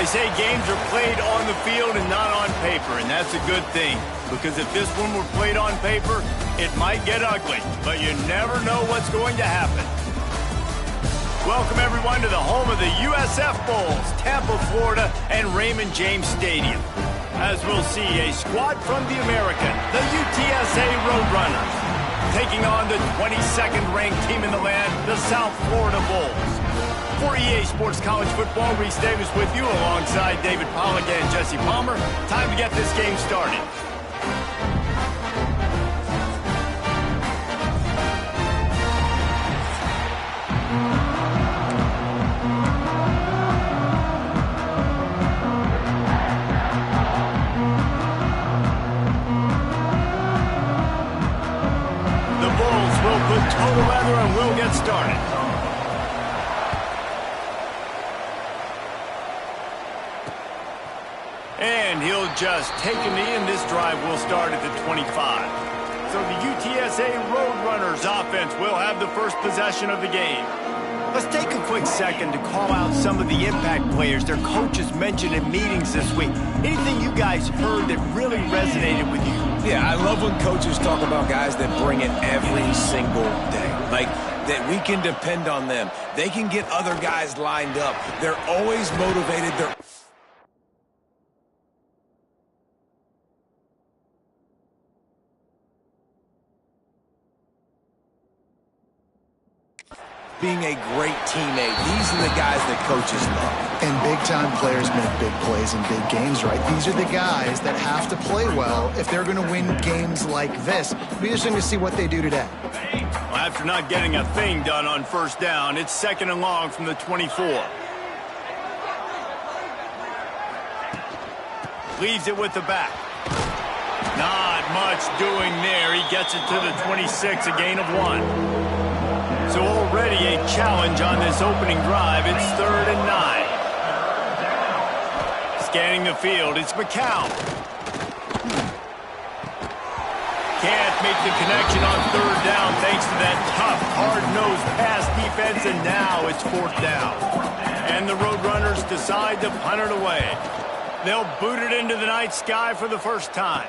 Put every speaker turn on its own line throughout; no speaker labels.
They say games are played on the field and not on paper, and that's a good thing. Because if this one were played on paper, it might get ugly. But you never know what's going to happen. Welcome, everyone, to the home of the USF Bulls, Tampa, Florida, and Raymond James Stadium. As we'll see, a squad from the American, the UTSA Roadrunners, taking on the 22nd ranked team in the land, the South Florida Bulls. For EA Sports College Football, Reese Davis with you alongside David Pollack and Jesse Palmer. Time to get this game started. The Bulls will put total leather and we'll get started. And he'll just take a knee, and this drive will start at the 25. So the UTSA Roadrunners offense will have the first possession of the game. Let's take a quick second to call out some of the impact players their coaches mentioned in meetings this week. Anything you guys heard that really resonated with you?
Yeah, I love when coaches talk about guys that bring it every single day. Like, that we can depend on them. They can get other guys lined up. They're always motivated. They're being a great teammate. These are the guys that coaches love.
And big-time players make big plays in big games, right? These are the guys that have to play well if they're going to win games like this. It'll be interesting to see what they do today.
Well, after not getting a thing done on first down, it's 2nd and long from the 24. Leaves it with the back. Not much doing there. He gets it to the 26, a gain of 1. So already a challenge on this opening drive. It's 3rd and 9. Scanning the field, it's McCown. Can't make the connection on 3rd down thanks to that tough, hard-nosed pass defense, and now it's 4th down. And the Roadrunners decide to punt it away. They'll boot it into the night sky for the first time.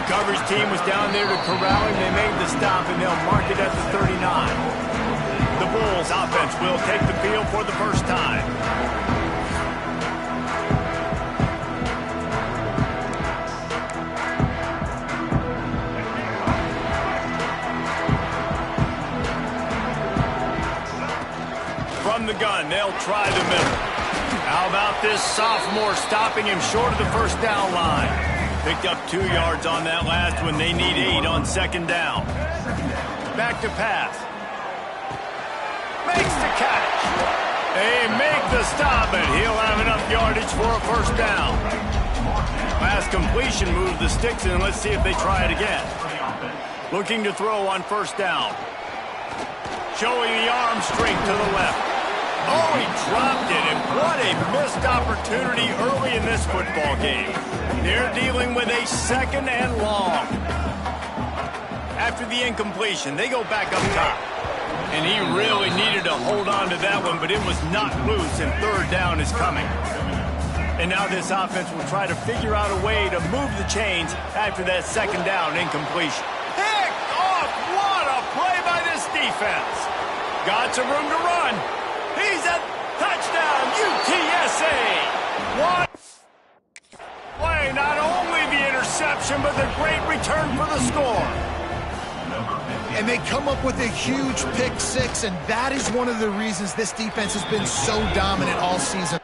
Coverage team was down there to corral him. They made the stop, and they'll mark it at the 39. The Bulls offense will take the field for the first time. From the gun, they'll try the middle. How about this sophomore stopping him short of the first down line? Picked up 2 yards on that last one. They need 8 on 2nd down. Back to pass. Makes the catch. They make the stop, and he'll have enough yardage for a first down. Last completion moved the sticks, and let's see if they try it again. Looking to throw on first down. Showing the arm strength to the left. Oh, he dropped it, and what a missed opportunity early in this football game. They're dealing with a 2nd and long. After the incompletion, they go back up top. And he really needed to hold on to that one, but it was not loose, and 3rd down is coming. And now this offense will try to figure out a way to move the chains after that 2nd down incompletion. Picked off! What a play by this defense. Got some room to run. He's a touchdown, UTSA! What play, not only the interception, but the great return for the score.
And they come up with a huge pick 6, and that is one of the reasons this defense has been so dominant all season.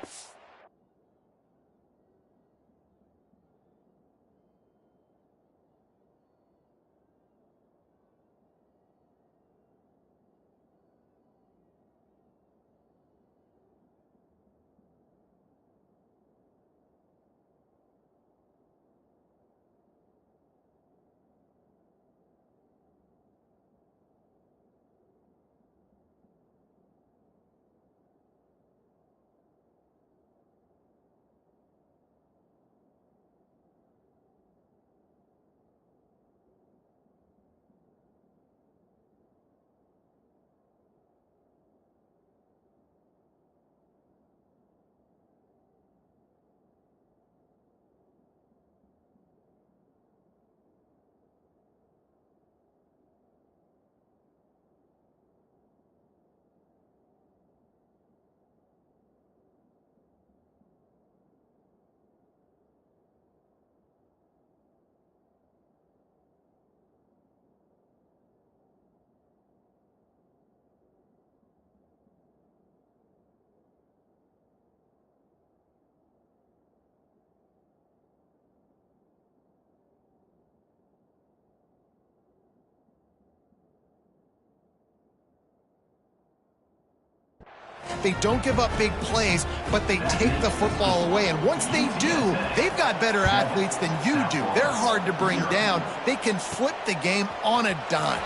They don't give up big plays, but they take the football away. And once they do, they've got better athletes than you do. They're hard to bring down. They can flip the game on a dime.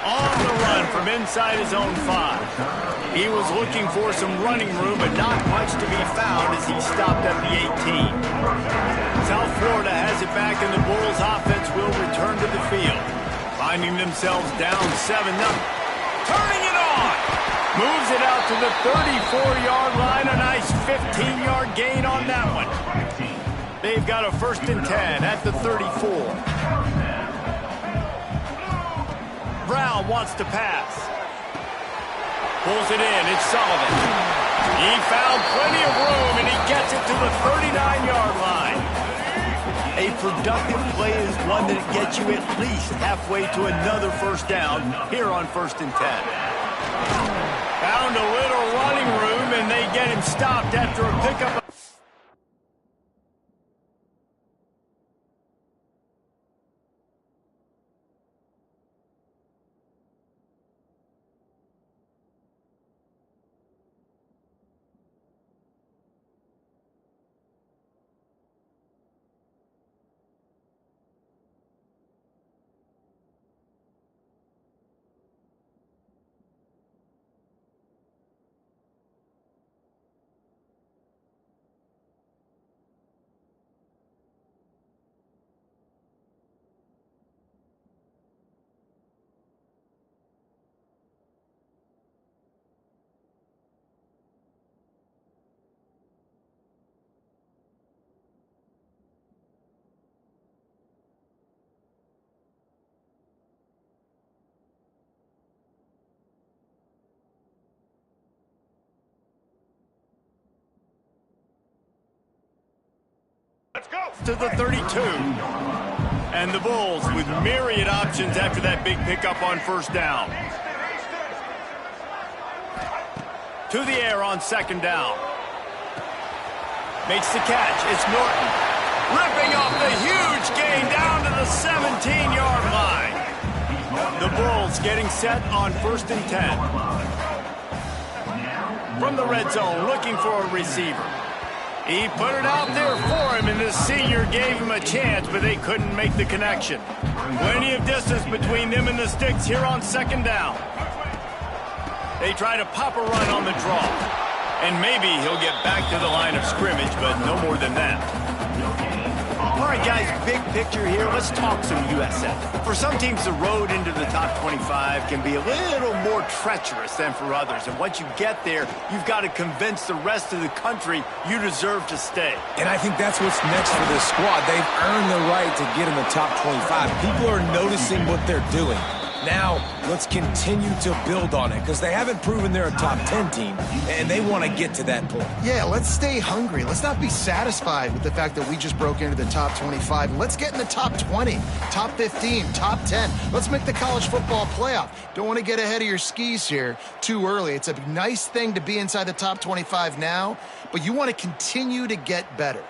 On the run from inside his own 5. He was looking for some running room, but not much to be found as he stopped at the 18. South Florida has it back, and the Bulls offense will return to the field. Finding themselves down 7-0. Turning it on! Moves it out to the 34-yard line. A nice 15-yard gain on that one. They've got a 1st and 10 at the 34. Brown wants to pass. Pulls it in. It's Sullivan. He found plenty of room, and he gets it to the 39-yard line. A productive play is one that gets you at least halfway to another 1st down here on 1st and 10. Found a little running room, and they get him stopped after a pickup. Let's go to the 32. And the Bulls with myriad options after that big pickup on 1st down. To the air on 2nd down. Makes the catch. It's Norton. Ripping off the huge gain down to the 17-yard line. The Bulls getting set on 1st and 10. From the red zone, looking for a receiver. He put it out there for him, and the senior gave him a chance, but they couldn't make the connection. Plenty of distance between them and the sticks here on 2nd down. They try to pop a run on the draw. And maybe he'll get back to the line of scrimmage, but no more than that. All right, guys, big picture here. Let's talk some USF. For some teams, the road into the top 25 can be a little more treacherous than for others. And once you get there, you've got to convince the rest of the country you deserve to stay.
And I think that's what's next for this squad. They've earned the right to get in the top 25. People are noticing what they're doing. Now, let's continue to build on it because they haven't proven they're a top 10 team, and they want to get to that point.
Yeah, let's stay hungry. Let's not be satisfied with the fact that we just broke into the top 25. Let's get in the top 20, top 15, top 10. Let's make the college football playoff. Don't want to get ahead of your skis here too early. It's a nice thing to be inside the top 25 now, but you want to continue to get better.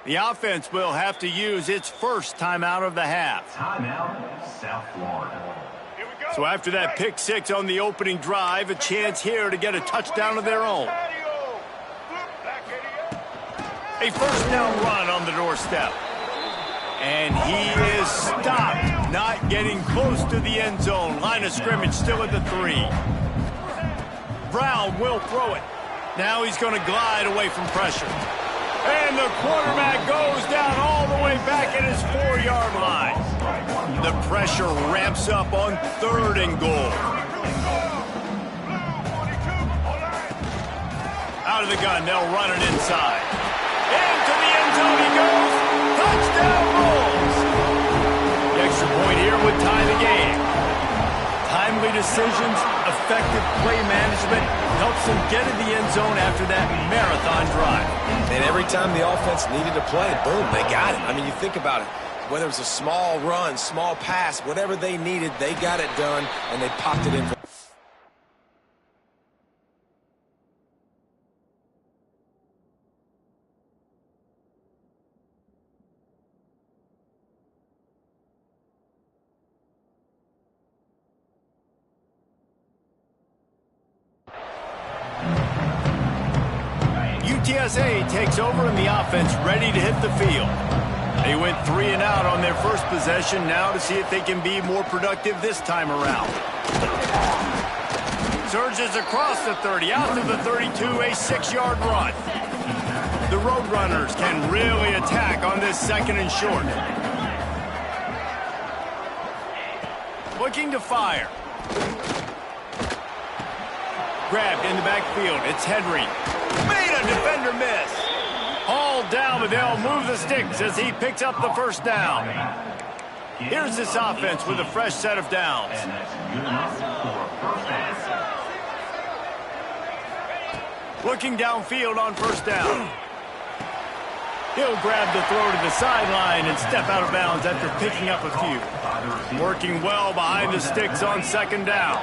The offense will have to use its first timeout of the half.
Timeout, South Florida.
So after that pick 6 on the opening drive, a chance here to get a touchdown of their own. A 1st down run on the doorstep. And he is stopped, not getting close to the end zone. Line of scrimmage still at the 3. Brown will throw it. Now he's going to glide away from pressure. And the quarterback goes down all the way back at his 4-yard line. The pressure ramps up on 3rd and goal. Out of the gun, they'll run it inside. Into the end zone he goes. Touchdown Bulls. The extra point here would tie the game. Timely decisions, effective play management helps them get in the end zone after that marathon drive.
And every time the offense needed to play, boom, they got it. I mean, you think about it. Whether it was a small run, small pass, whatever they needed, they got it done, and they popped it in.
UTSA takes over and the offense ready to hit the field. They went 3 and out on their first possession, now to see if they can be more productive this time around. Surges across the 30, out to the 32, a 6-yard run. The Roadrunners can really attack on this 2nd and short. Looking to fire. Grabbed in the backfield, it's Henry. Made a defender miss. Hauled down, but they'll move the sticks as he picks up the first down. Here's this offense with a fresh set of downs. Looking downfield on first down. He'll grab the throw to the sideline and step out of bounds after picking up a few. Working well behind the sticks on 2nd down.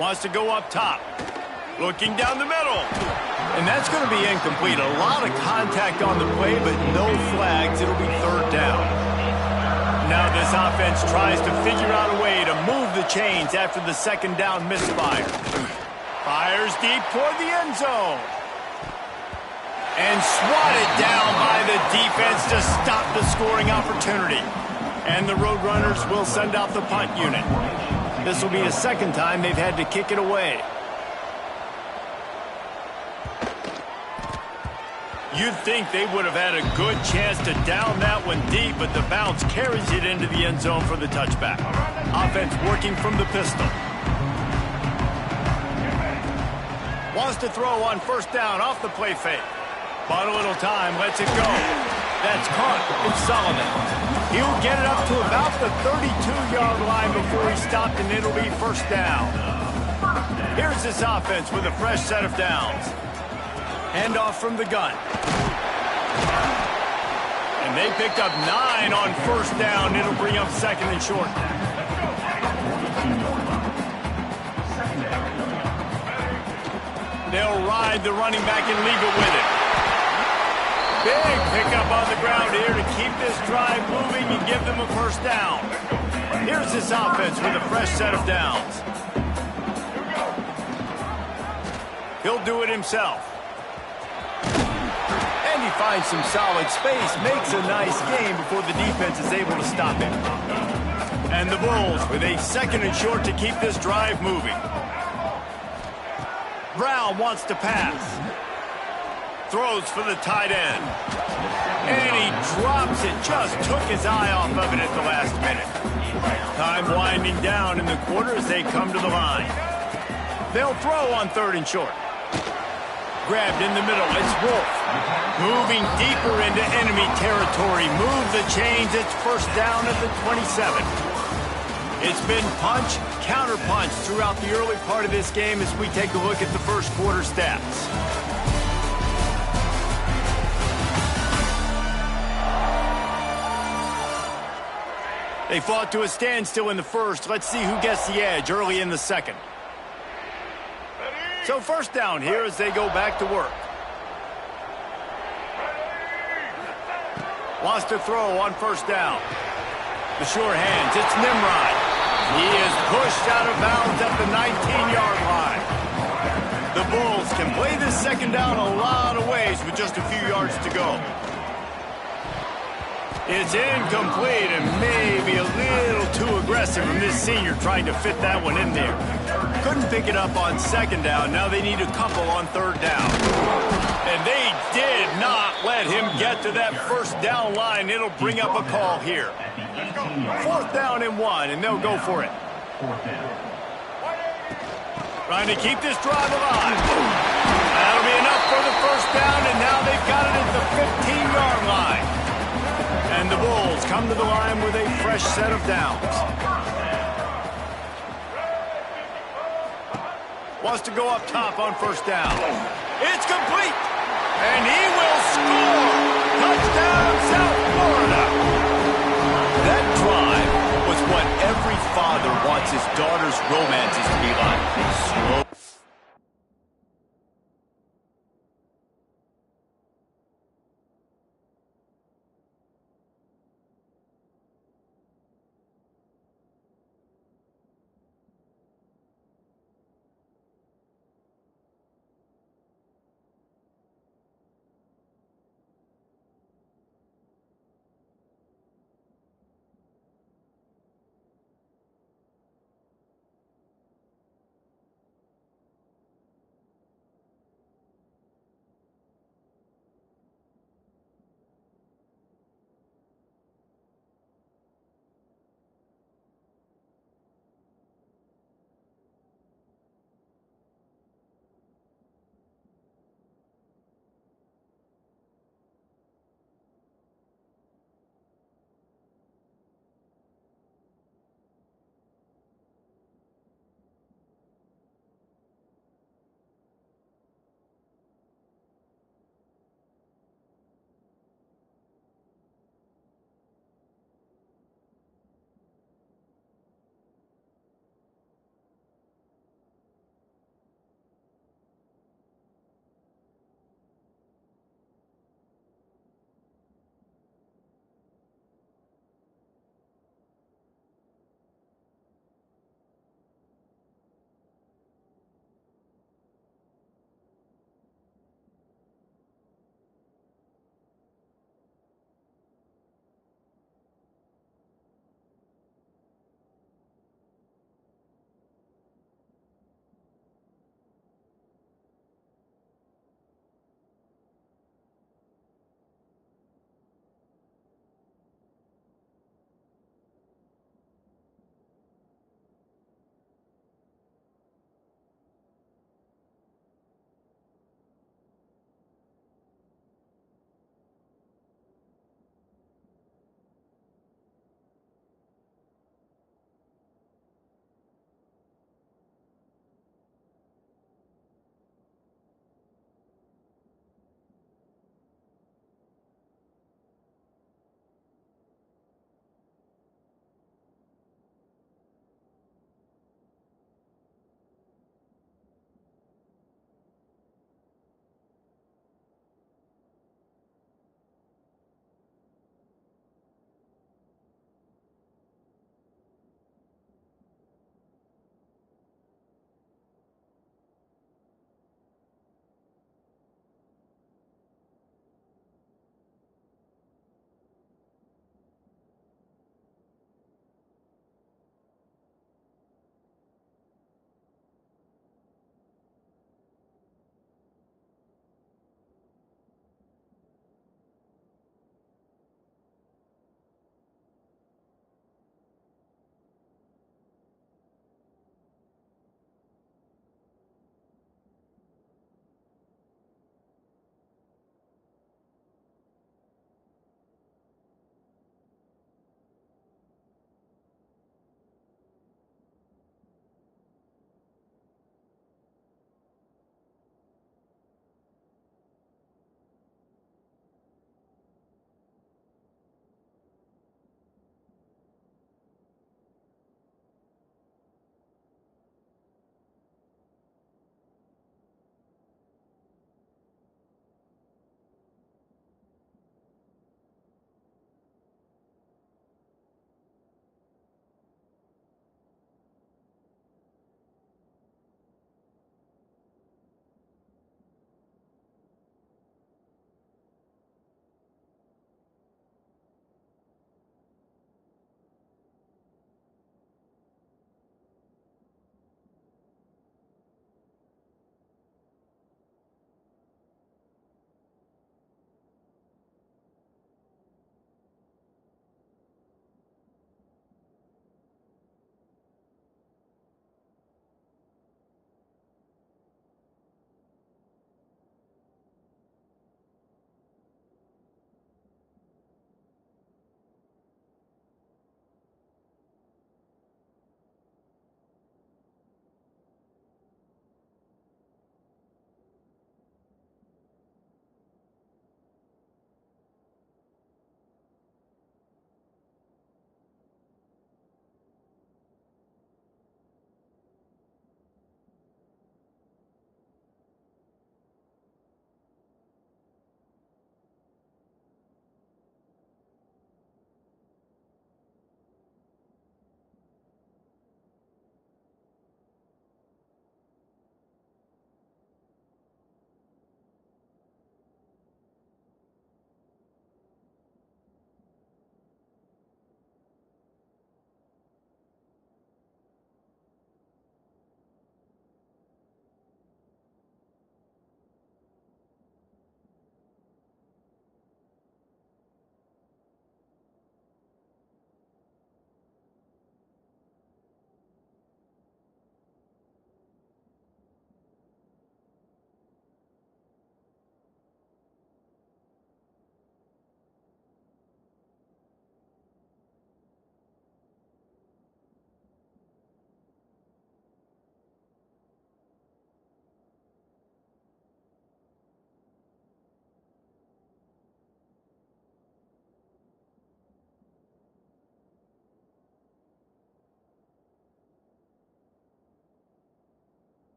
Wants to go up top. Looking down the middle. And that's going to be incomplete. A lot of contact on the play, but no flags. It'll be 3rd down. Now this offense tries to figure out a way to move the chains after the 2nd down misfire. Fires deep toward the end zone. And swatted down by the defense to stop the scoring opportunity. And the Roadrunners will send out the punt unit. This will be the 2nd time they've had to kick it away. You'd think they would have had a good chance to down that one deep, but the bounce carries it into the end zone for the touchback. Offense working from the pistol. Wants to throw on first down off the play fake. But a little time, lets it go. That's caught. It's Solomon. He'll get it up to about the 32-yard line before he stopped, and it'll be first down. Here's this offense with a fresh set of downs. Handoff from the gun. And they picked up 9 on first down. It'll bring up 2nd and short. They'll ride the running back and leave it with it. Big pickup on the ground here to keep this drive moving and give them a first down. Here's this offense with a fresh set of downs. He'll do it himself. And he finds some solid space, makes a nice game before the defense is able to stop him. And the Bulls with a 2nd and short to keep this drive moving. Brown wants to pass. Throws for the tight end. And he drops it, just took his eye off of it at the last minute. Time winding down in the quarter as they come to the line. They'll throw on 3rd and short. Grabbed in the middle, it's Wolf. Moving deeper into enemy territory. Move the chains, it's first down at the 27. It's been punch, counter-punch throughout the early part of this game as we take a look at the first quarter stats. They fought to a standstill in the first. Let's see who gets the edge early in the 2nd. So first down here as they go back to work. Wants to throw on first down. The sure hands, it's Nimrod. He is pushed out of bounds at the 19-yard line. The Bulls can play this 2nd down a lot of ways with just a few yards to go. It's incomplete and maybe a little too aggressive from this senior trying to fit that one in there. Couldn't pick it up on 2nd down. Now they need a couple on 3rd down. And they did not let him get to that first down line. It'll bring up a call here. 4th down and 1, and they'll go for it. Trying to keep this drive alive. That'll be enough for the first down, and now they've got it at the 15-yard line. And the Bulls come to the line with a fresh set of downs. Wants to go up top on first down. It's complete. And he will score. Touchdown, South Florida. That drive was what every father wants his daughter's romances to be like. Slow.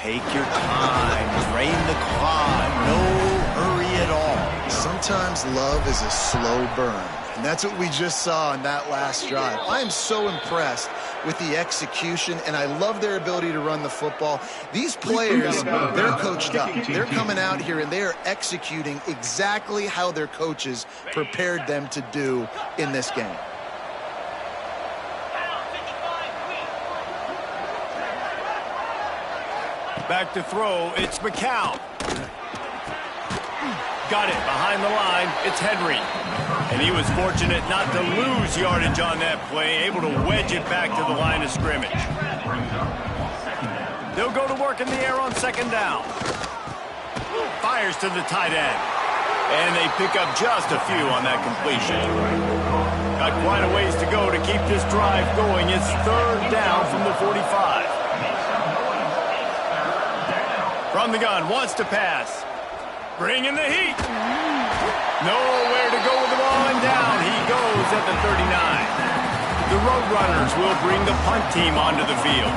Take your time, drain the clock, no hurry at all.
Sometimes love is a slow burn, and that's what we just saw on that last drive. I am so impressed with the execution, and I love their ability to run the football. These players, they're coached up. They're coming out here, and they are executing exactly how their coaches prepared them to do in this game.
Back to throw, it's McCown. Got it behind the line, it's Henry. And he was fortunate not to lose yardage on that play, able to wedge it back to the line of scrimmage. They'll go to work in the air on second down. Fires to the tight end. And they pick up just a few on that completion. Got quite a ways to go to keep this drive going. It's third down from the 45. From the gun, wants to pass. Bringing the heat. Nowhere to go with the ball, and down he goes at the 39. The Roadrunners will bring the punt team onto the field.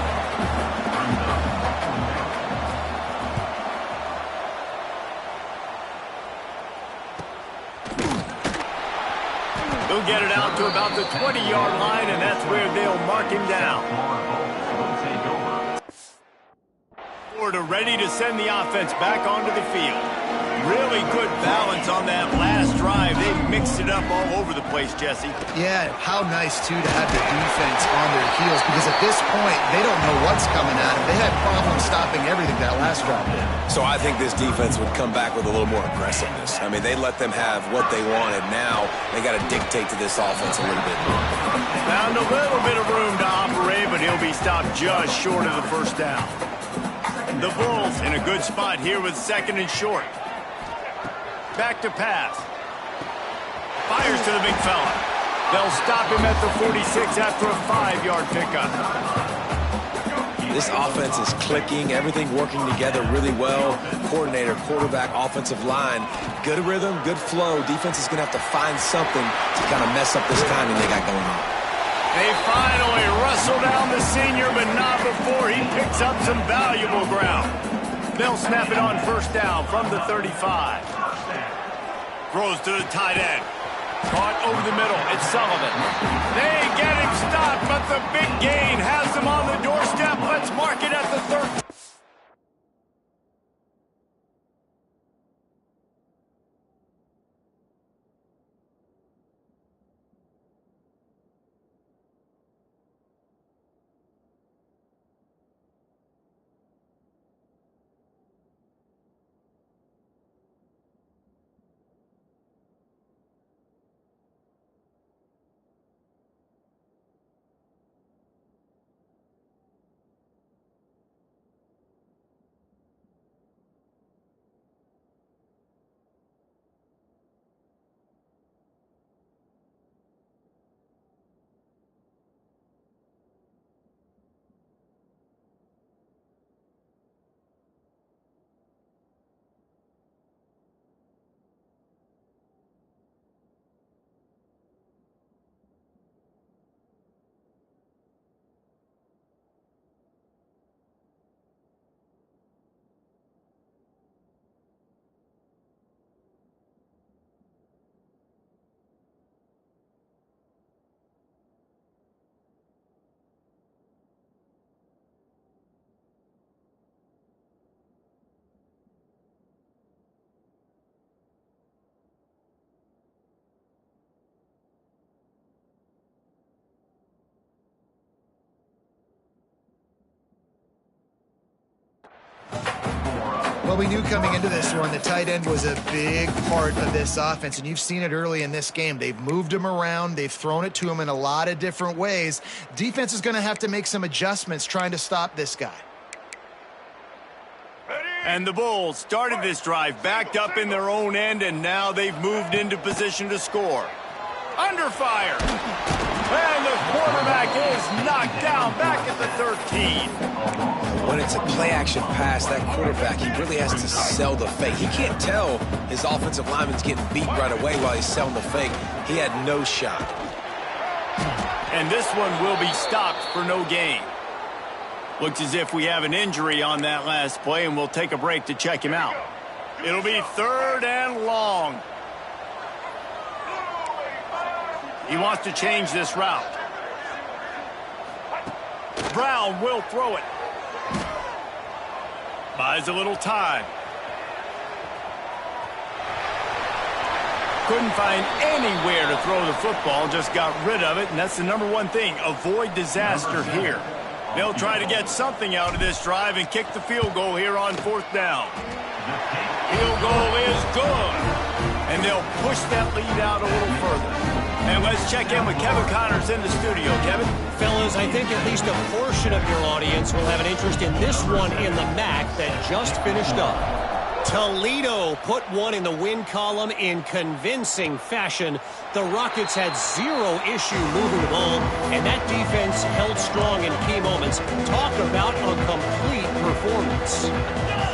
He'll get it out to about the 20-yard line, and that's where they'll mark him down. Ready to send the offense back onto the field. Really good balance on that last drive. They mixed it up all over the place, Jesse.
Yeah, how nice, too, to have the defense on their heels, because at this point, they don't know what's coming at them. They had problems stopping everything that last drive did.
So I think this defense would come back with a little more aggressiveness. I mean, they let them have what they wanted. Now they got to dictate to this offense a little bit more.
Found a little bit of room to operate, but he'll be stopped just short of the first down. The Bulls in a good spot here with second and short. Back to pass. Fires to the big fella. They'll stop him at the 46 after a 5-yard pickup.
This offense is clicking, everything working together really well. Coordinator, quarterback, offensive line. Good rhythm, good flow. Defense is going to have to find something to kind of mess up this timing they got going on.
They finally wrestle down the senior, but not before he picks up some valuable ground. They'll snap it on first down from the 35. Throws to the tight end. Caught over the middle. It's Sullivan. They get him stopped, but the big gain has them on the doorstep. Let's mark it at the 13.
Well, we knew coming into this one the tight end was a big part of this offense, and you've seen it early in this game. They've moved him around. They've thrown it to him in a lot of different ways. Defense is going to have to make some adjustments trying to stop this guy.
And the Bulls started this drive backed up in their own end, and now they've moved into position to score. Under fire. And the quarterback is knocked down back at the 13.
When it's a play-action pass, that quarterback, he really has to sell the fake. He can't tell his offensive lineman's getting beat right away while he's selling the fake. He had no shot.
And this one will be stopped for no gain. Looks as if we have an injury on that last play, and we'll take a break to check him out. It'll be 3rd and long. He wants to change this route. Brown will throw it. Buys a little time. Couldn't find anywhere to throw the football, just got rid of it, and that's the #1 thing. Avoid disaster here. They'll try to get something out of this drive and kick the field goal here on 4th down. Field goal is good, and they'll push that lead out a little further. And let's check in with Kevin Connors in the studio. Kevin?
Fellas, I think at least a portion of your audience will have an interest in this one in the MAC that just finished up. Toledo put one in the win column in convincing fashion. The Rockets had 0 issue moving the ball, and that defense held strong in key moments. Talk about a complete performance.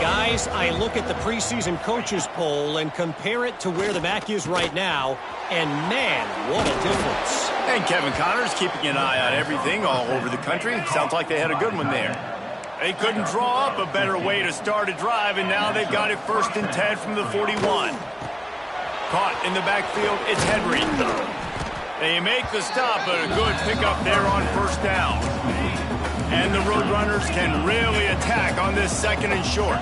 Guys, I look at the preseason coaches poll and compare it to where the MAC is right now, and man, what a difference.
And Kevin Connors keeping an eye on everything all over the country. Sounds like they had a good one there. They couldn't draw up a better way to start a drive, and now they've got it 1st and 10 from the 41. Caught in the backfield, it's Henry. They make the stop, but a good pickup there on 1st down. And the Roadrunners can really attack on this 2nd and short.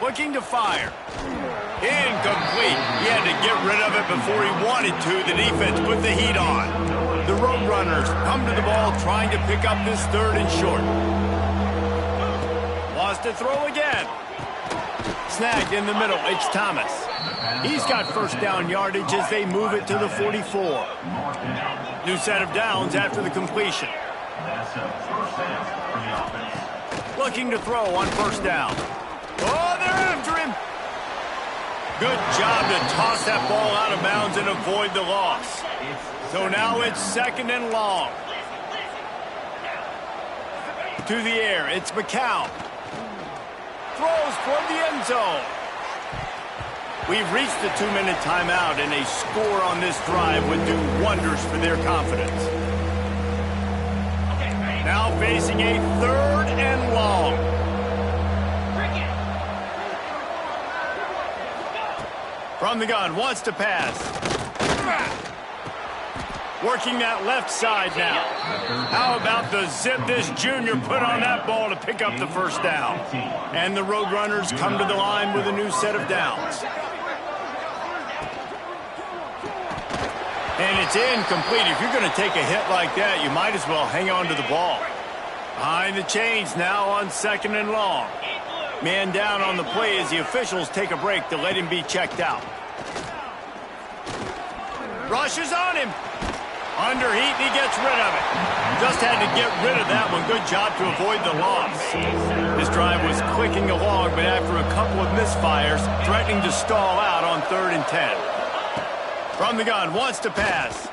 Looking to fire. Incomplete. He had to get rid of it before he wanted to. The defense put the heat on. The Roadrunners come to the ball trying to pick up this 3rd and short. Wants to throw again. Snagged in the middle. It's Thomas. He's got 1st down yardage as they move it to the 44. New set of downs after the completion. Looking to throw on 1st down. Oh, they're after him. Good job to toss that ball out of bounds and avoid the loss. So now it's 2nd and long. To the air, it's McCown. Throws for the end zone. We've reached the 2-minute timeout, and a score on this drive would do wonders for their confidence. Now facing a 3rd and long. From the gun, wants to pass. Working that left side now. How about the zip this junior put on that ball to pick up the 1st down? And the Roadrunners come to the line with a new set of downs. And it's incomplete. If you're going to take a hit like that, you might as well hang on to the ball. Behind the chains now on 2nd and long. Man down on the play as the officials take a break to let him be checked out. Rushes on him. Under heat, and he gets rid of it. Just had to get rid of that one. Good job to avoid the loss. This drive was clicking along, but after a couple of misfires, threatening to stall out on 3rd and 10. From the gun, wants to pass.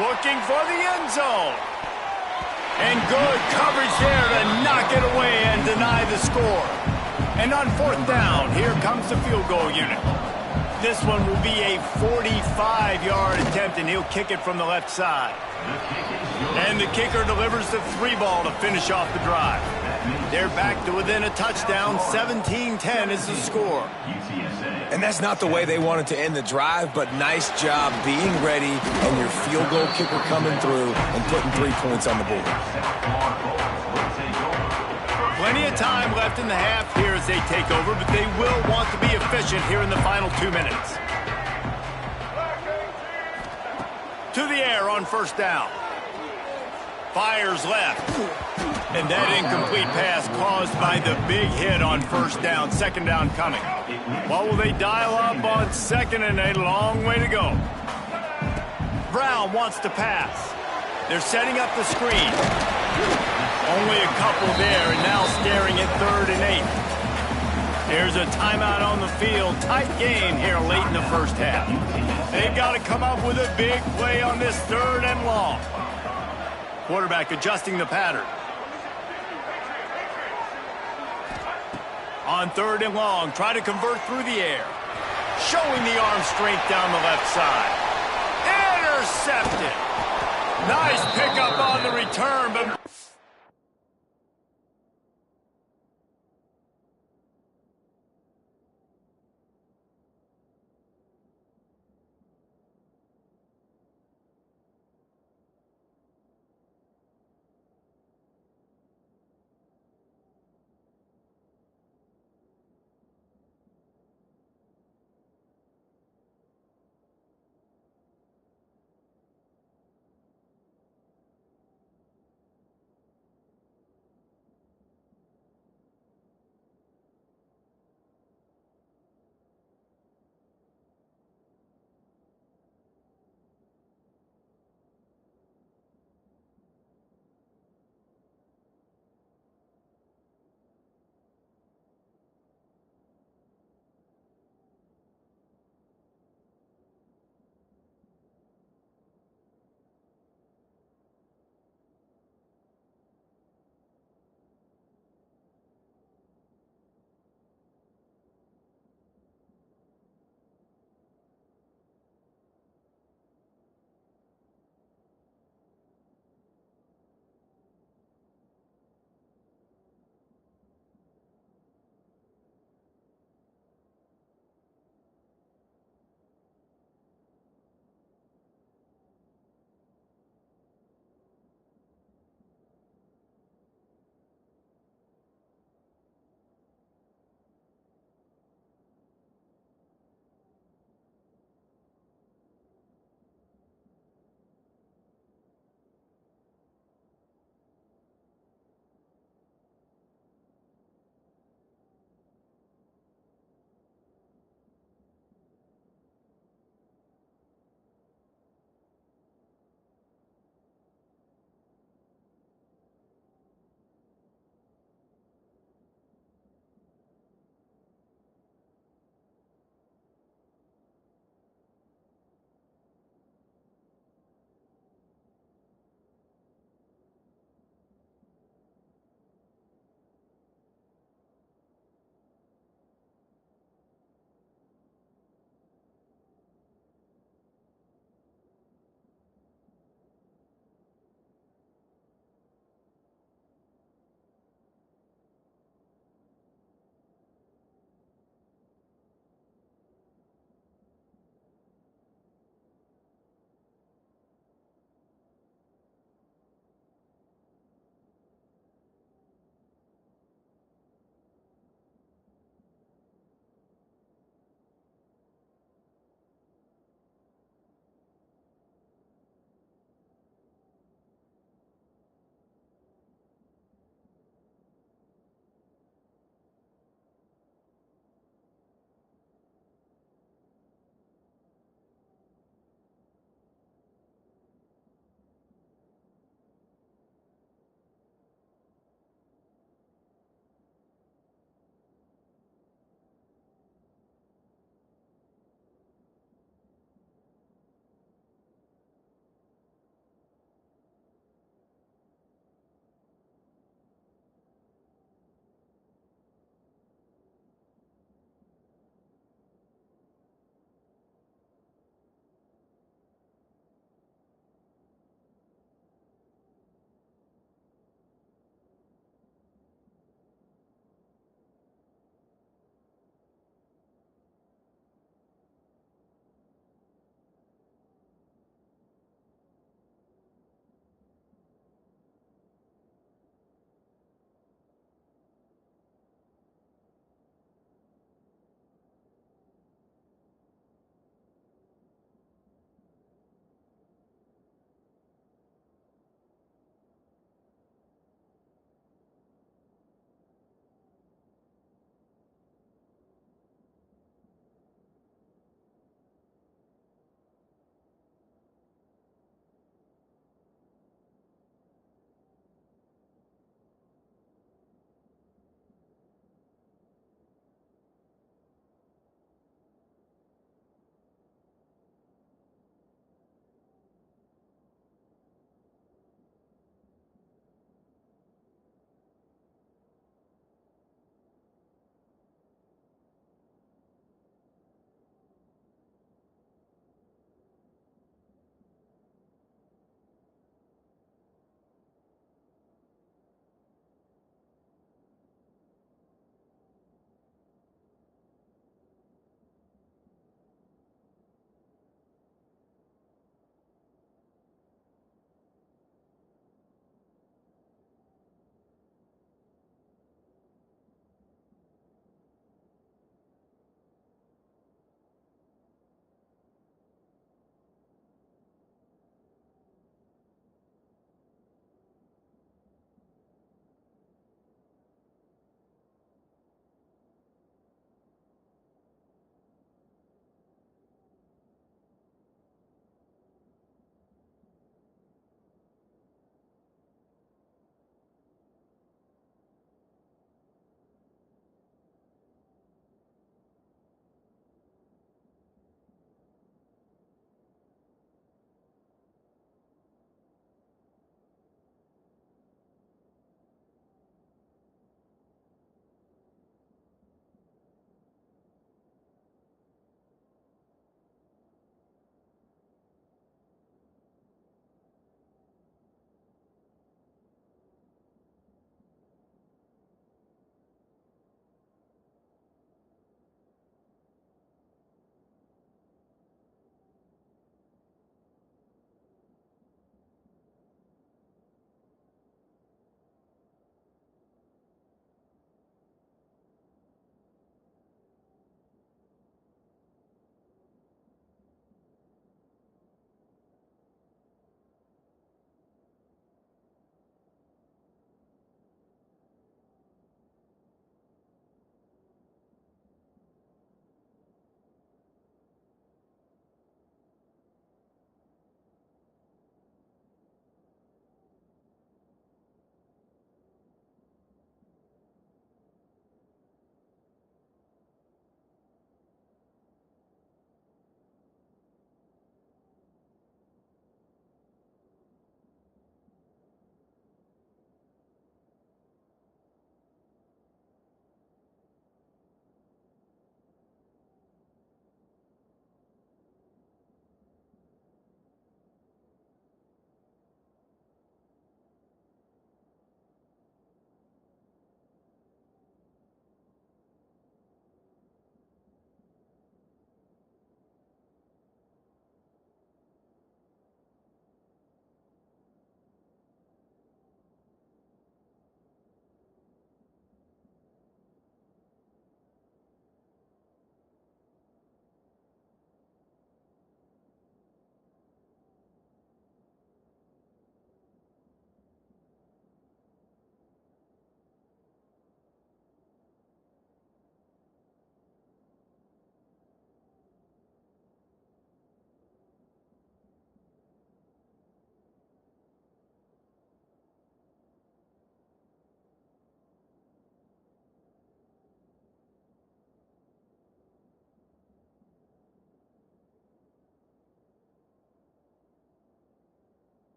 Looking for the end zone. And good coverage there to knock it away and deny the score. And on 4th down, here comes the field goal unit. This one will be a 45-yard attempt, and he'll kick it from the left side. And the kicker delivers the 3-ball to finish off the drive. They're back to within a touchdown. 17-10 is the score.
And that's not the way they wanted to end the drive, but nice job being ready and your field goal kicker coming through and putting 3 points on the board.
Plenty of time left in the half here as they take over, but they will want to be efficient here in the final 2 minutes. To the air on 1st down. Fires left. And that incomplete pass caused by the big hit on 1st down. 2nd down coming. What will they dial up on 2nd, and a long way to go? Brown wants to pass. They're setting up the screen. Only a couple there, and now staring at 3rd and 8. There's a timeout on the field. Tight game here late in the 1st half. They've got to come up with a big play on this 3rd and long. Quarterback adjusting the pattern. On 3rd and long, try to convert through the air. Showing the arm strength down the left side. Intercepted. Nice pick return, but...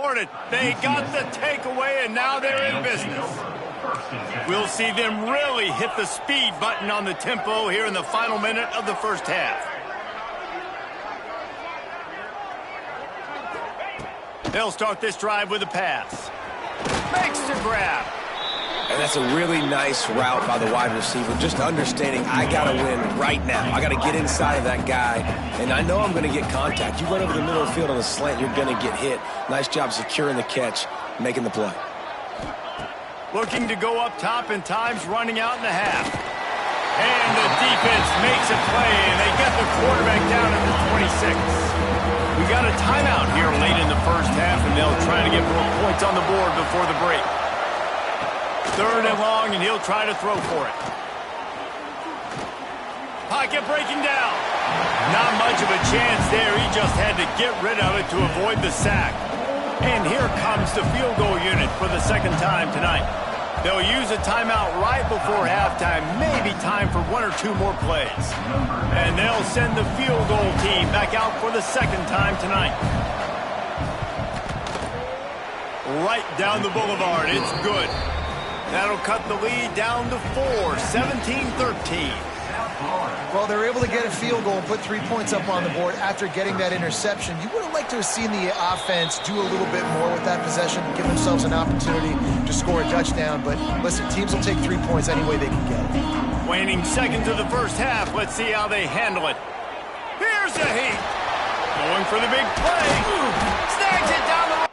They got the takeaway, and now they're in business. We'll see them really hit the speed button on the tempo here in the final minute of the first half. They'll start this drive with a pass. Makes the grab.
And that's a really nice route by the wide receiver, just understanding I got to win right now. I got to get inside of that guy, and I know I'm going to get contact. You run over the middle of the field on the slant, you're going to get hit. Nice job securing the catch, making the play.
Looking to go up top, and time's running out in the half. And the defense makes a play, and they get the quarterback down at the 26. We got a timeout here late in the first half, and they'll try to get more points on the board before the break. 3rd and long, and he'll try to throw for it. Pocket breaking down. Not much of a chance there. He just had to get rid of it to avoid the sack. And here comes the field goal unit for the second time tonight. They'll use a timeout right before halftime. Maybe time for 1 or 2 more plays. And they'll send the field goal team back out for the second time tonight. Right down the boulevard. It's good. That'll cut the lead down to 4, 17-13.
Well, they're able to get a field goal and put 3 points up on the board after getting that interception. You would have liked to have seen the offense do a little bit more with that possession, give themselves an opportunity to score a touchdown. But listen, teams will take 3 points any way they can get it.
Waning seconds of the first half. Let's see how they handle it. Here's the heat. Going for the big play. Snags it down the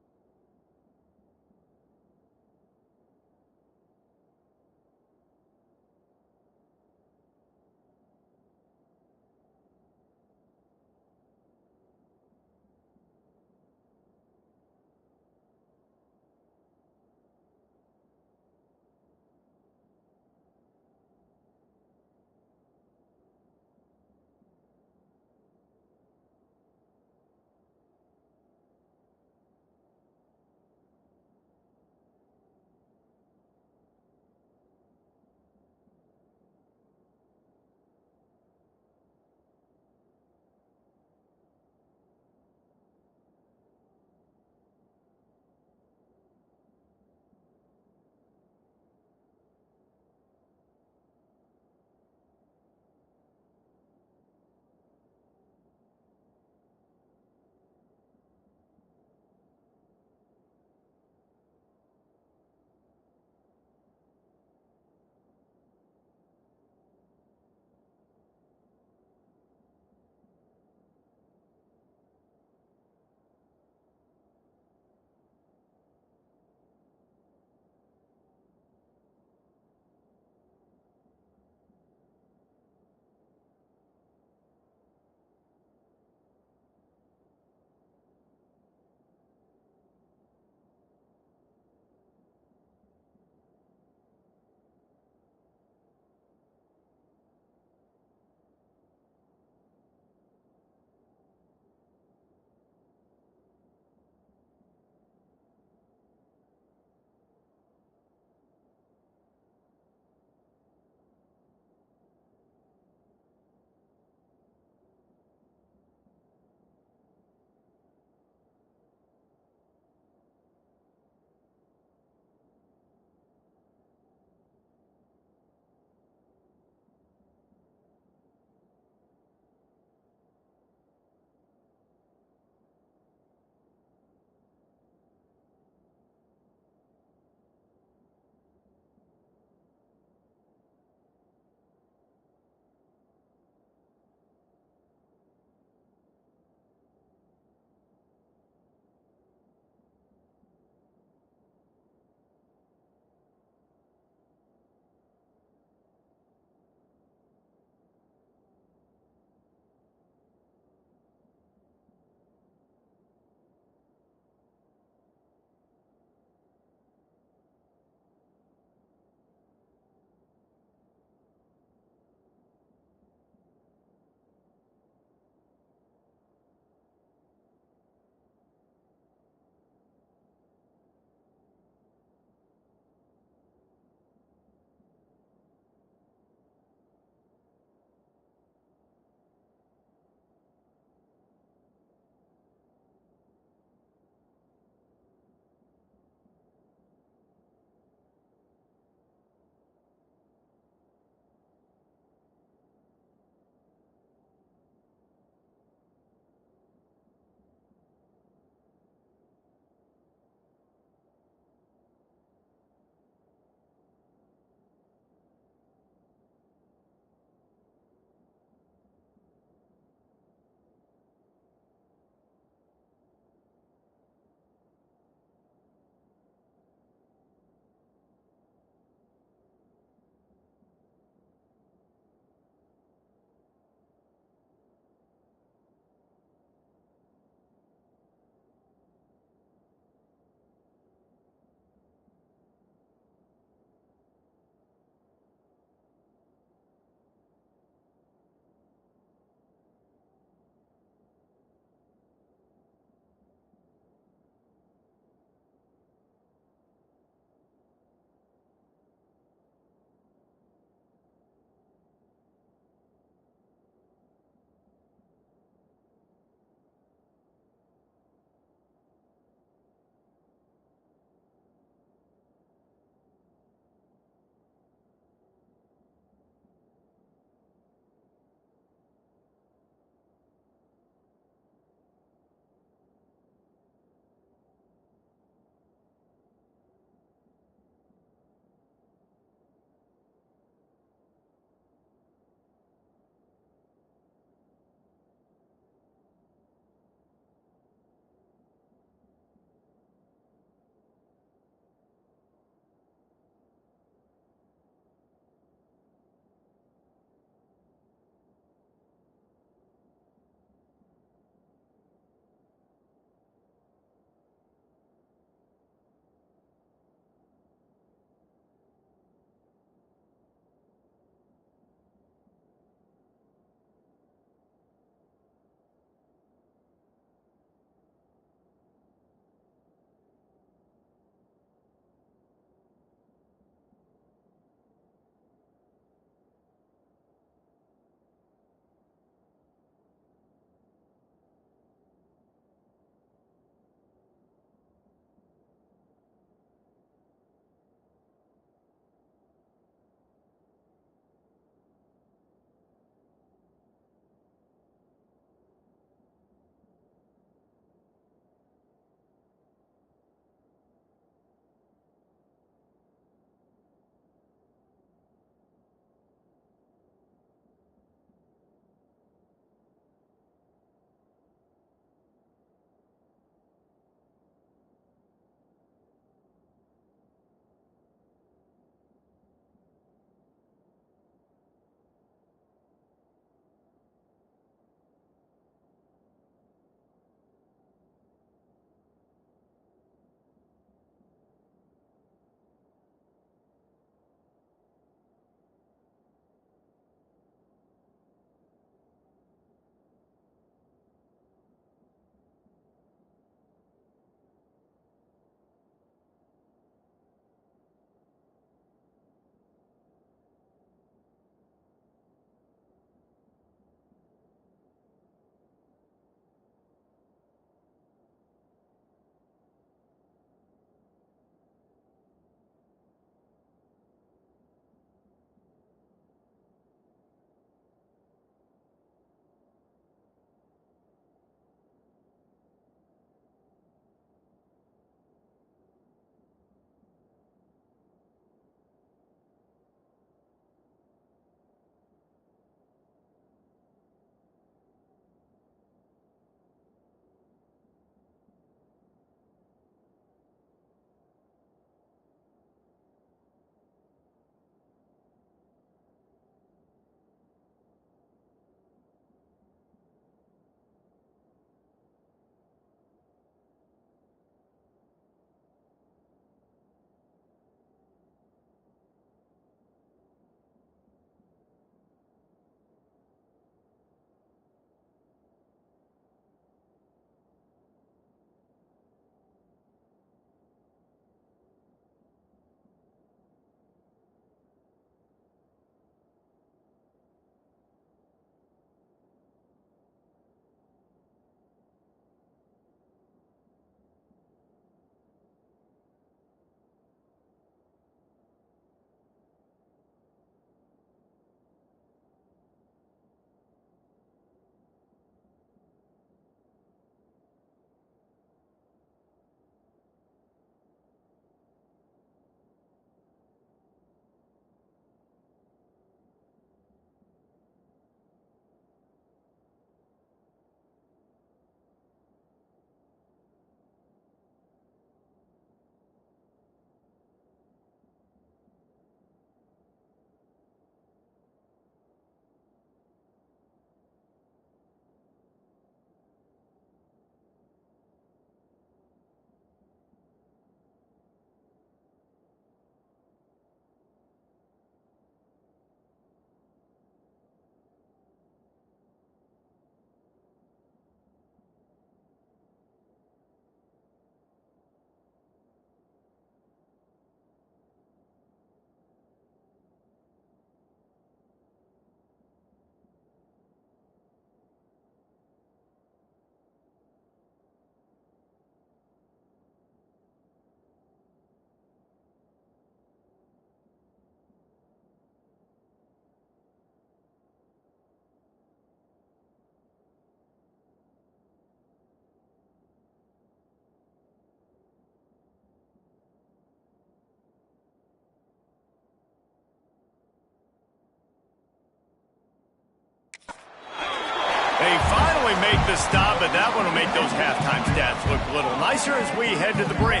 They finally make the stop, but that one will make those halftime stats look a little nicer as we head to the break.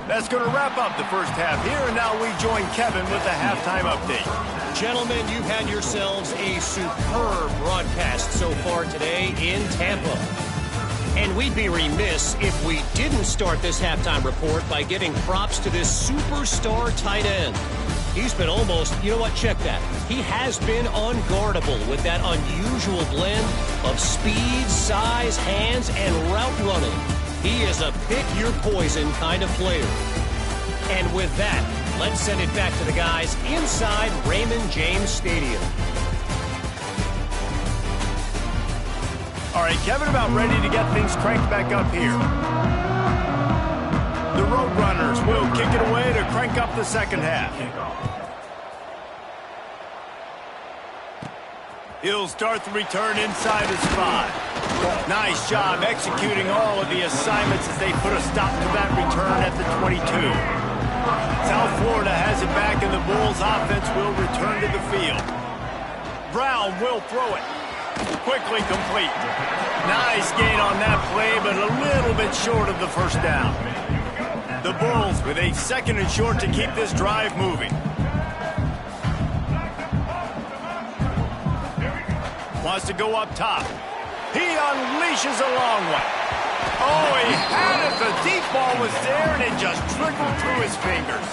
That's going to wrap up the first half here, and now we join Kevin with the halftime update.
Gentlemen, you've had yourselves a superb broadcast so far today in Tampa. And we'd be remiss if we didn't start this halftime report by giving props to this superstar tight end. He's been almost, you know what, check that. He has been unguardable with that unusual blend of speed, size, hands, and route running. He is a pick-your-poison kind of player. And with that, let's send it back to the guys inside Raymond James Stadium.
All right, Kevin, about ready to get things cranked back up here. The Roadrunners will kick it away to crank up the second half. He'll start the return inside his 5. Nice job executing all of the assignments as they put a stop to that return at the 22. South Florida has it back, and the Bulls offense will return to the field. Brown will throw it. Quickly complete. Nice gain on that play, but a little bit short of the first down. The Bulls with a 2nd and short to keep this drive moving. Wants to go up top. He unleashes a long one. Oh, he had it. The deep ball was there, and it just trickled through his fingers.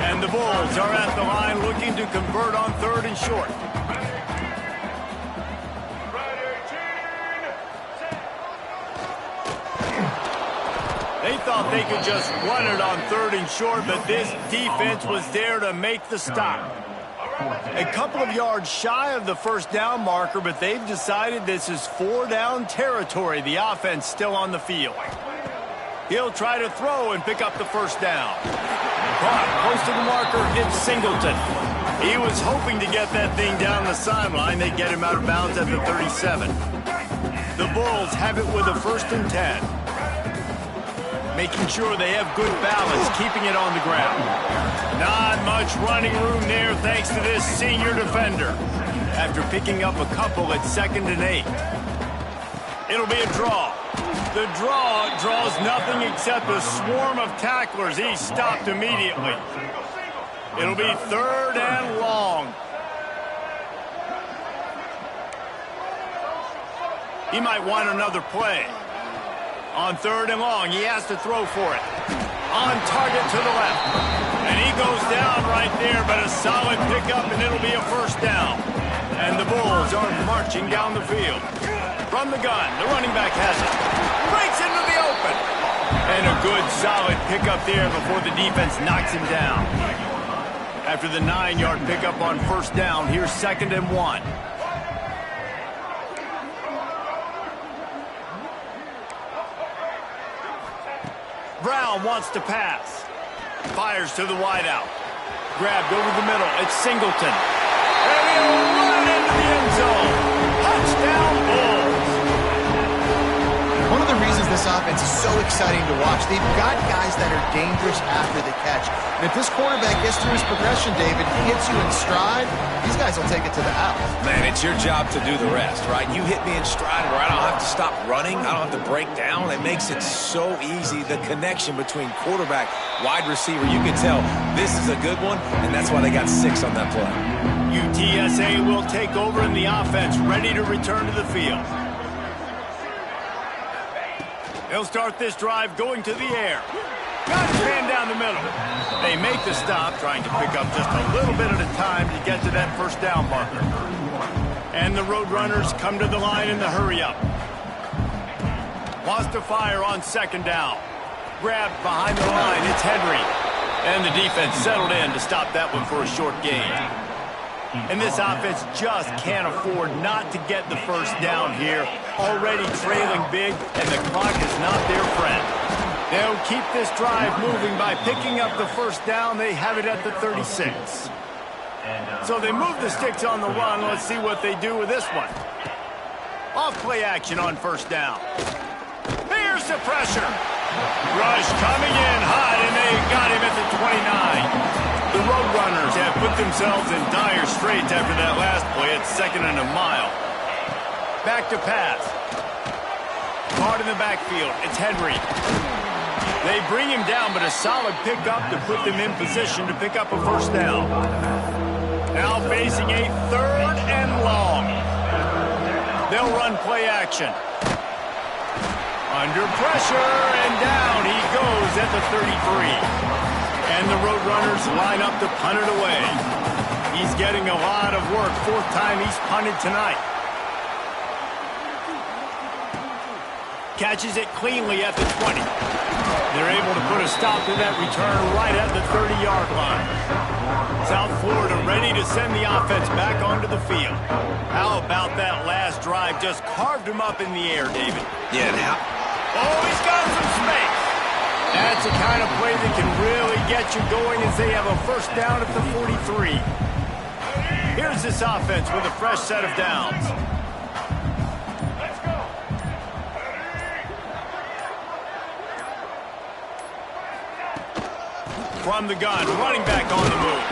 And the Bulls are at the line looking to convert on 3rd and short. They thought they could just run it on 3rd and short, but this defense was there to make the stop. A couple of yards shy of the first down marker, but they've decided this is 4-down territory. The offense still on the field. He'll try to throw and pick up the first down. Caught close to the marker, it's Singleton. He was hoping to get that thing down the sideline. They get him out of bounds at the 37. The Bulls have it with a 1st and 10. Making sure they have good balance, keeping it on the ground. Not much running room there thanks to this senior defender. After picking up a couple at 2nd and 8. It'll be a draw. The draw draws nothing except a swarm of tacklers. He's stopped immediately. It'll be 3rd and long. He might want another play. On 3rd and long, he has to throw for it. On target to the left. And he goes down right there, but a solid pickup, and it'll be a 1st down. And the Bulls are marching down the field. From the gun, the running back has it. Breaks into the open. And a good, solid pickup there before the defense knocks him down. After the 9-yard pickup on 1st down, here's 2nd and 1. Brown wants to pass. Fires to the wideout. Grabbed over the middle. It's Singleton. And he'll run into the end zone. Touchdown, Bulls.
One of the reasons this offense is so exciting to watch, they've got guys that are dangerous after the catch. And if this quarterback gets through his progression, David, hits you in stride, these guys will take it to the house.
Man, it's your job to do the rest, right? You hit me in stride where I don't have to stop running. I don't have to break down. It makes it so easy. The connection between quarterback, wide receiver, you can tell this is a good one, and that's why they got 6 on that play.
UTSA will take over in the offense, ready to return to the field. They'll start this drive going to the air. Got his man down the middle. They make the stop, trying to pick up just a little bit at a time to get to that 1st down marker. And the Roadrunners come to the line in the hurry-up. Wants to fire on 2nd down. Grabbed behind the line, it's Henry. And the defense settled in to stop that one for a short gain. And this offense just can't afford not to get the 1st down here. Already trailing big, and the clock is not their friend. They'll keep this drive moving by picking up the 1st down. They have it at the 36. So they move the sticks on the run. Let's see what they do with this one. Off play action on 1st down. Here's the pressure. Rush coming in hot, and they got him at the 29. The Roadrunners have put themselves in dire straits after that last play at 2nd and a mile. Back to pass. Caught in the backfield. It's Henry. They bring him down, but a solid pickup to put them in position to pick up a first down. Now facing a 3rd and long. They'll run play action. Under pressure, and down he goes at the 33. And the Roadrunners line up to punt it away. He's getting a lot of work. 4th time he's punted tonight. Catches it cleanly at the 20. They're able to put a stop to that return right at the 30-yard line. South Florida ready to send the offense back onto the field. How about that last drive? Just carved him up in the air, David.
Yeah, now.
Oh, he's got some space. That's the kind of play that can really get you going as they have a first down at the 43. Here's this offense with a fresh set of downs. From the gun, running back on the move.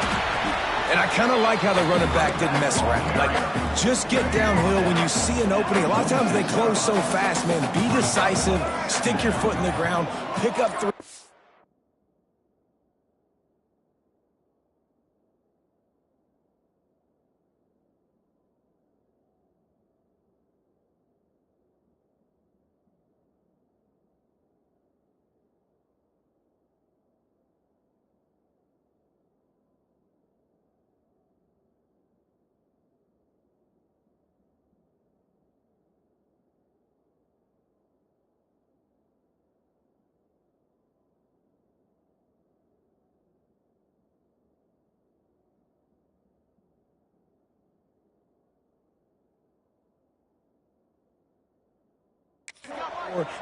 And I kind of like how the running back didn't mess around. Like, just get downhill when you see an opening. A lot of times they close so fast, man. Be decisive, stick your foot in the ground, pick up 3.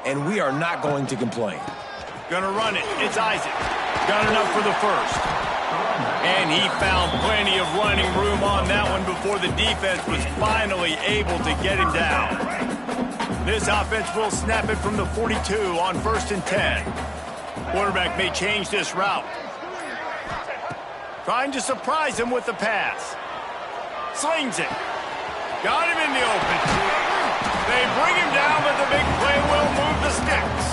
And we are not going to complain.
Gonna run it. It's Isaac. Got enough for the first. And he found plenty of running room on that one before the defense was finally able to get him down. This offense will snap it from the 42 on 1st and 10. Quarterback may change this route. Trying to surprise him with the pass. Slings it. Got him in the open. They bring him down, but the big play will move the sticks.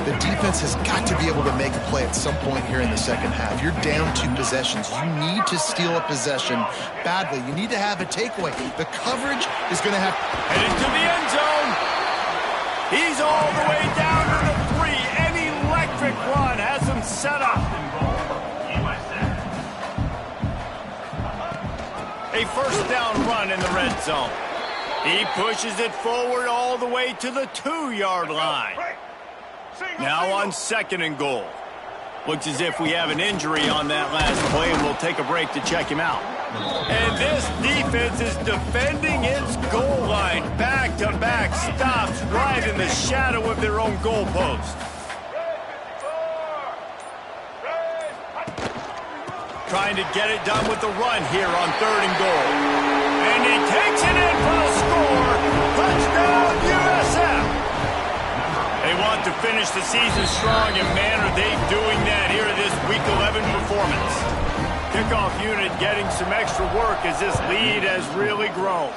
The defense has got to be able to make a play at some point here in the second half. You're down 2 possessions. You need to steal a possession badly. You need to have a takeaway. The coverage is going to have...
Headed to the end zone. He's all the way down to the 3. An electric run has him set up. A first down run in the red zone. He pushes it forward all the way to the 2-yard line. Now on 2nd and goal. Looks as if we have an injury on that last play, and we'll take a break to check him out. And this defense is defending its goal line. Back-to-back stops right in the shadow of their own goalpost. Trying to get it done with the run here on 3rd and goal. And he takes it in for a score. Touchdown, USF. They want to finish the season strong, and man, are they doing that here in this Week 11 performance. Kickoff unit getting some extra work as this lead has really grown.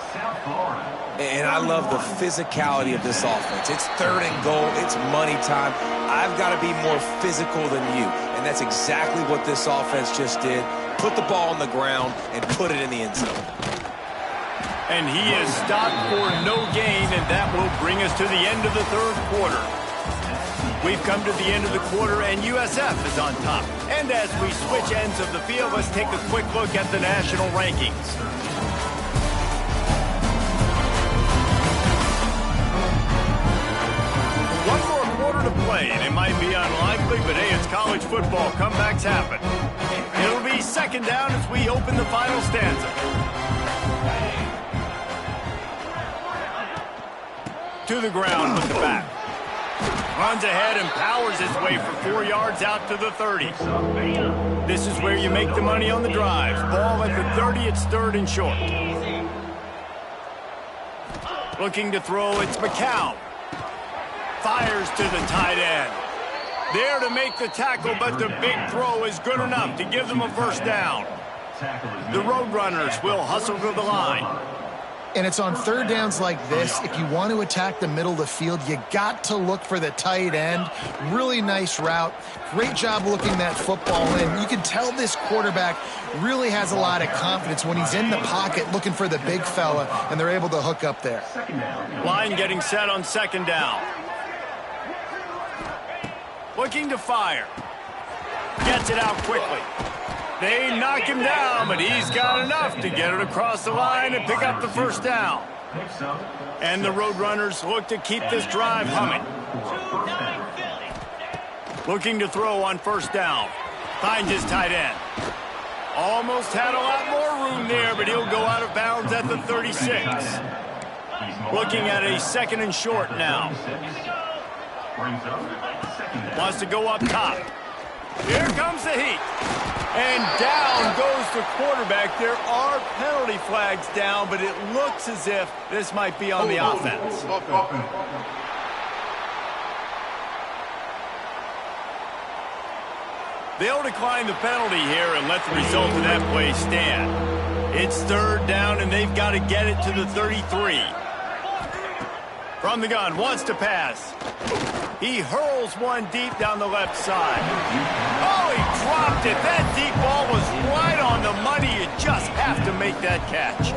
And I love the physicality of this offense. It's 3rd and goal. It's money time. I've got to be more physical than you. And that's exactly what this offense just did. Put the ball on the ground and put it in the end zone.
And he is stopped for no gain, and that will bring us to the end of the 3rd quarter. We've come to the end of the quarter, and USF is on top. And as we switch ends of the field, let's take a quick look at the national rankings. One more quarter to play, and it might be unlikely, but hey, it's college football. Comebacks happen. It'll be 2nd down as we open the final stanza. To the ground with the back. Runs ahead and powers his way for 4 yards out to the 30. This is where you make the money on the drives. Ball at the 30, it's 3rd and short. Looking to throw, it's McCown. Fires to the tight end. There to make the tackle, but the big throw is good enough to give them a first down. The Roadrunners will hustle to the line.
And it's on third downs like this. If you want to attack the middle of the field, you got to look for the tight end. Really nice route. Great job looking that football in. You can tell this quarterback really has a lot of confidence when he's in the pocket looking for the big fella, and they're able to hook up there.
Line getting set on second down. Looking to fire. Gets it out quickly. They knock him down, but he's got enough to get it across the line and pick up the first down. And the Roadrunners look to keep this drive humming. Looking to throw on first down. Finds his tight end. Almost had a lot more room there, but he'll go out of bounds at the 36. Looking at a second and short now. Wants to go up top. Here comes the heat. And down goes the quarterback. There are penalty flags down, but it looks as if this might be on the offense. They'll decline the penalty here and let the result of that play stand. It's third down, and they've got to get it to the 33. From the gun, wants to pass. He hurls one deep down the left side. Oh, he dropped it. That deep ball was right on the money. You just have to make that catch.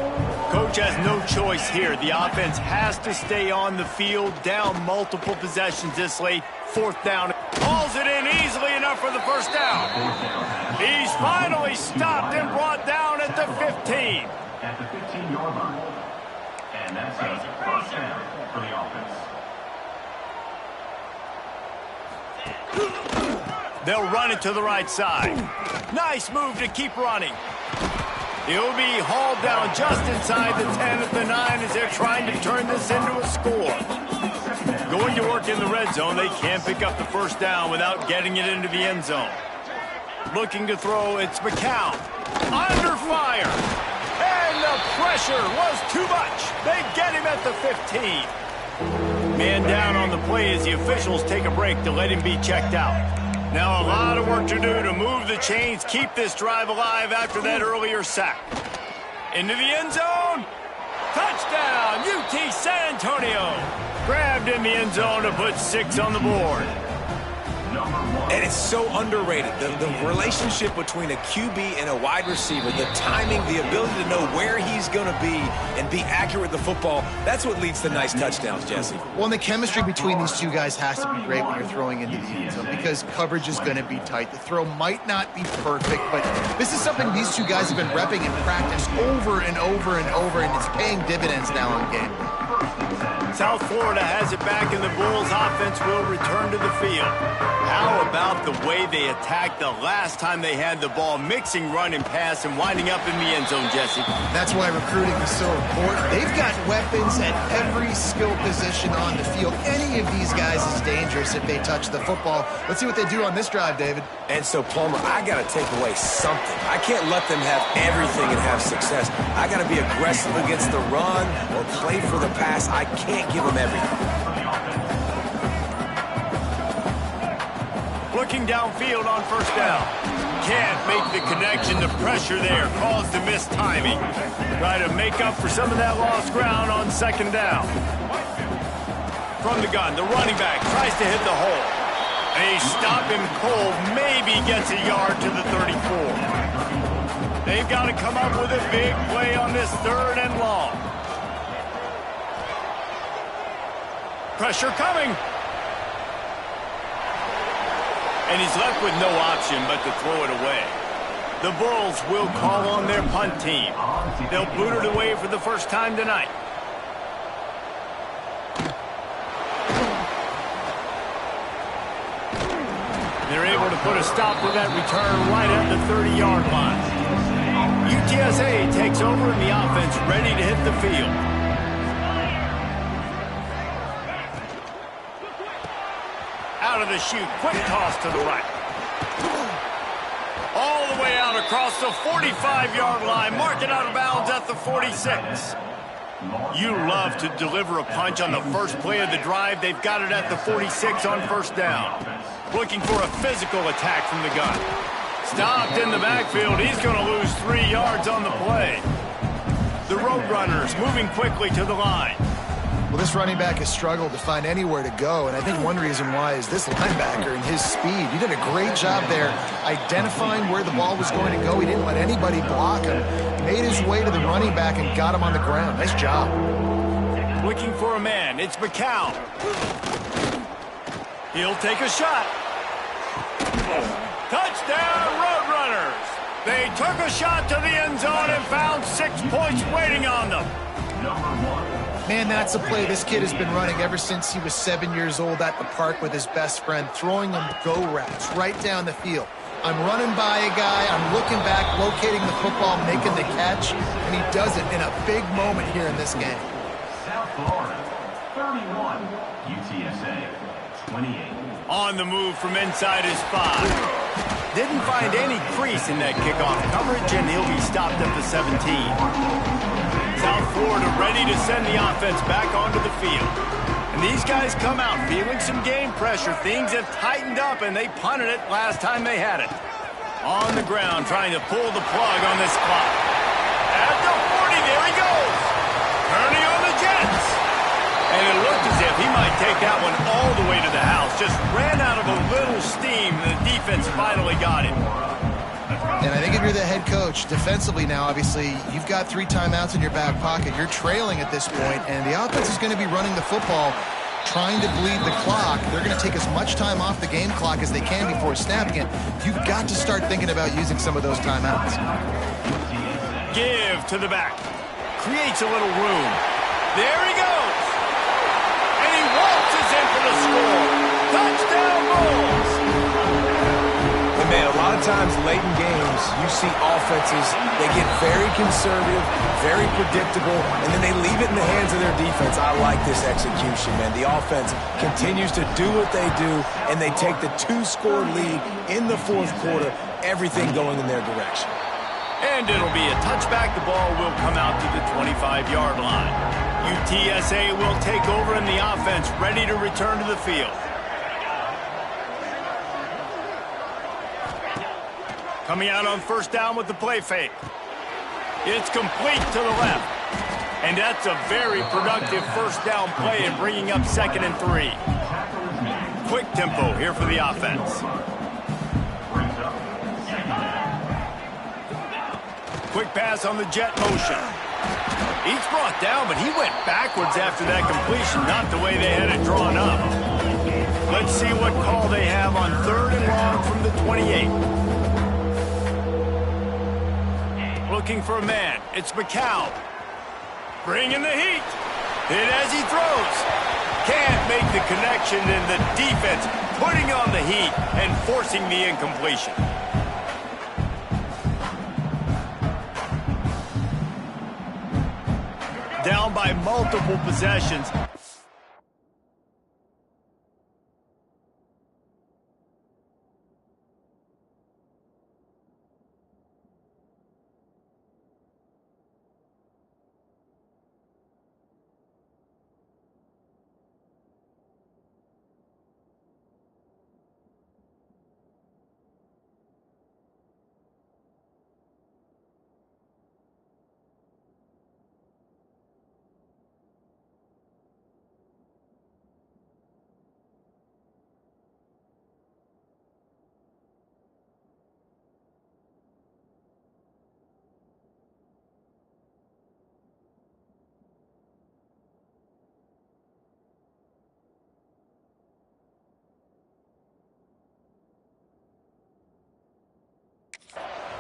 Coach has no choice here. The offense has to stay on the field, down multiple possessions this late. Fourth down. Hauls it in easily enough for the first down. He's finally stopped and brought down at the 15.
At the 15-yard line. And that's a first down for the offense.
They'll run it to the right side. Nice move to keep running. He'll be hauled down just inside the 10 at the 9 as they're trying to turn this into a score. Going to work in the red zone. They can't pick up the first down without getting it into the end zone. Looking to throw, it's McCown. Under fire. And the pressure was too much. They get him at the 15. Man down on the play as the officials take a break to let him be checked out. Now a lot of work to do to move the chains, keep this drive alive after that earlier sack. Into the end zone. Touchdown, UT San Antonio. Grabbed in the end zone to put 6 on the board.
And it's so underrated. The relationship between a QB and a wide receiver, the timing, the ability to know where he's going to be and be accurate with the football, that's what leads to nice touchdowns, Jesse.
Well, and the chemistry between these two guys has to be great when you're throwing into the end zone because coverage is going to be tight. The throw might not be perfect, but this is something these two guys have been repping in practice over and over and over, and it's paying dividends now on game.
South Florida has it back, and the Bulls offense will return to the field. How about the way they attacked the last time they had the ball, mixing run and pass and winding up in the end zone, Jesse?
That's why recruiting is so important. They've got weapons at every skill position on the field. Any of these guys is dangerous if they touch the football. Let's see what they do on this drive, David.
And so, Palmer, I got to take away something. I can't let them have everything and have success. I got to be aggressive against the run or play for the pass. I can't give them everything.
Looking downfield on first down. Can't make the connection. The pressure there caused the missed timing. Try to make up for some of that lost ground on second down. From the gun, the running back tries to hit the hole. They stop him cold. Maybe gets a yard to the 34. They've got to come up with a big play on this third and long. Pressure coming. And he's left with no option but to throw it away. The Bulls will call on their punt team. They'll boot it away for the first time tonight. They're able to put a stop to that return right at the 30-yard line. UTSA takes over and the offense ready to hit the field. Out of the chute, quick toss to the right. All the way out across the 45-yard line, mark it out of bounds at the 46. You love to deliver a punch on the first play of the drive. They've got it at the 46 on first down. Looking for a physical attack from the gun. Stopped in the backfield. He's going to lose 3 yards on the play. The Roadrunners moving quickly to the line.
Well, this running back has struggled to find anywhere to go, and I think one reason why is this linebacker and his speed. He did a great job there identifying where the ball was going to go. He didn't let anybody block him. Made his way to the running back and got him on the ground. Nice job.
Looking for a man. It's McCown. He'll take a shot. Touchdown, Roadrunners. They took a shot to the end zone and found 6 points waiting on them.
Man, that's a play this kid has been running ever since he was 7 years old at the park with his best friend, throwing them go routes right down the field. I'm running by a guy, I'm looking back, locating the football, making the catch, and he does it in a big moment here in this game.
South Florida, 31. UTSA, 28.
On the move from inside his 5. Didn't find any crease in that kickoff coverage, and he'll be stopped at the 17. South Florida ready to send the offense back onto the field. And these guys come out feeling some game pressure. Things have tightened up, and they punted it last time they had it. On the ground, trying to pull the plug on this clock. At the 40, there he goes. Turning on the Jets. And it looked as if he might take that one all the way to the house. Just ran out of a little steam, and the defense finally got him.
And I think if you're the head coach, defensively now, obviously, you've got 3 timeouts in your back pocket. You're trailing at this point, and the offense is going to be running the football, trying to bleed the clock. They're going to take as much time off the game clock as they can before snapping it. You've got to start thinking about using some of those timeouts.
Give to the back. Creates a little room. There he goes. And he waltzes in for the score. Touchdown, Bulls.
Man, a lot of times late in games, you see offenses, they get very conservative, very predictable, and then they leave it in the hands of their defense. I like this execution, man. The offense continues to do what they do, and they take the 2-score lead in the 4th quarter, everything going in their direction.
And it'll be a touchback. The ball will come out to the 25-yard line. UTSA will take over in the offense, ready to return to the field. Coming out on 1st down with the play fake. It's complete to the left. And that's a very productive 1st down play and bringing up 2nd and 3. Quick tempo here for the offense. Quick pass on the jet motion. He's brought down, but he went backwards after that completion, not the way they had it drawn up. Let's see what call they have on 3rd and long from the 28. Looking for a man. It's McCown. Bringing the heat. Hit as he throws. Can't make the connection, and the defense putting on the heat and forcing the incompletion. Down by multiple possessions.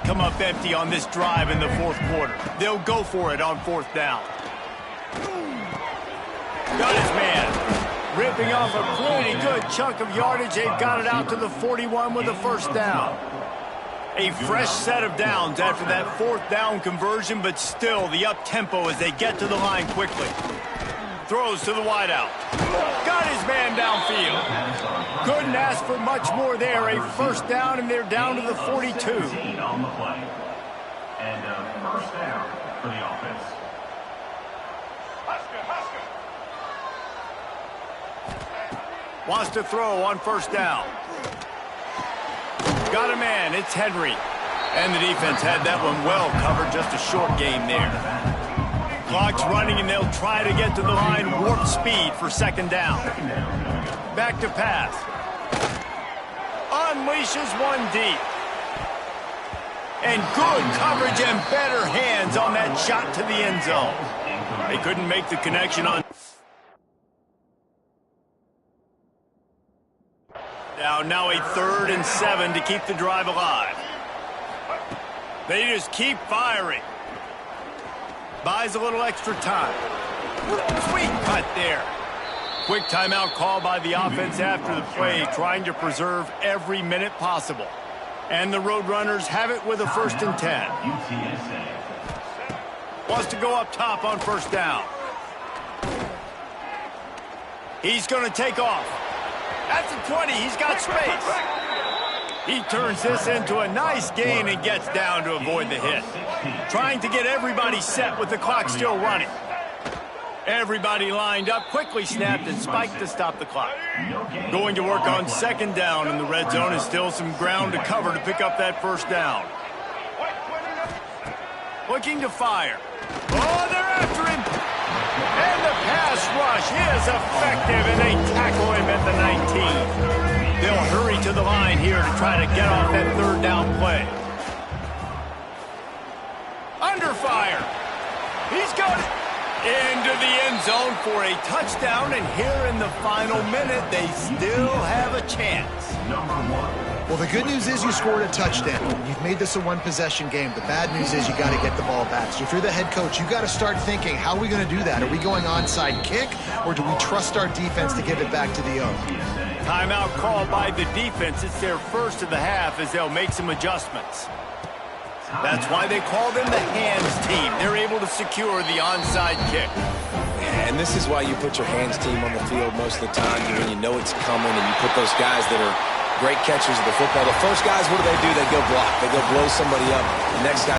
Come up empty on this drive in the 4th quarter. They'll go for it on 4th down. Got his man. Ripping off a pretty good chunk of yardage. They've got it out to the 41 with a 1st down. A fresh set of downs after that 4th down conversion, but still the up-tempo as they get to the line quickly. Throws to the wideout. Got his man downfield. Couldn't ask for much more there. A 1st down, and they're down to the 42.
On the play. And 1st down for the offense.
Wants to throw on 1st down. Got a man. It's Henry. And the defense had that one well covered. Just a short game there. Clock's running, and they'll try to get to the line warp speed for second down. Back to pass. Unleashes one deep. And good coverage and better hands on that shot to the end zone. They couldn't make the connection on. Now a 3rd and 7 to keep the drive alive. They just keep firing. Buys a little extra time. Sweet cut there. Quick timeout call by the offense after the play, trying to preserve every minute possible. And the Roadrunners have it with a 1st and 10.
UTSA.
Wants to go up top on 1st down. He's going to take off. At the 20, he's got space. He turns this into a nice gain and gets down to avoid the hit. Trying to get everybody set with the clock still running. Everybody lined up, quickly snapped and spiked to stop the clock. Going to work on 2nd down in the red zone, and still some ground to cover to pick up that 1st down. Looking to fire. Oh, they're after him. And the pass rush is effective, and they tackle him at the 19. They'll hurry to the line here to try to get off that 3rd down play. Under fire. He's got it. Into the end zone for a touchdown, and here in the final minute, they still have a chance.
Number 1.
Well, the good news is you scored a touchdown. You've made this a one-possession game. The bad news is you got to get the ball back. So if you're the head coach, you got to start thinking, how are we going to do that? Are we going onside kick, or do we trust our defense to give it back to the O?
Timeout called by the defense. It's their 1st of the half as they'll make some adjustments. That's why they call them the hands team. They're able to secure the onside kick.
Yeah, and this is why you put your hands team on the field most of the time, when you know it's coming, and you put those guys that are great catchers of the football. The first guys, what do? They go block. They go blow somebody up. The next guy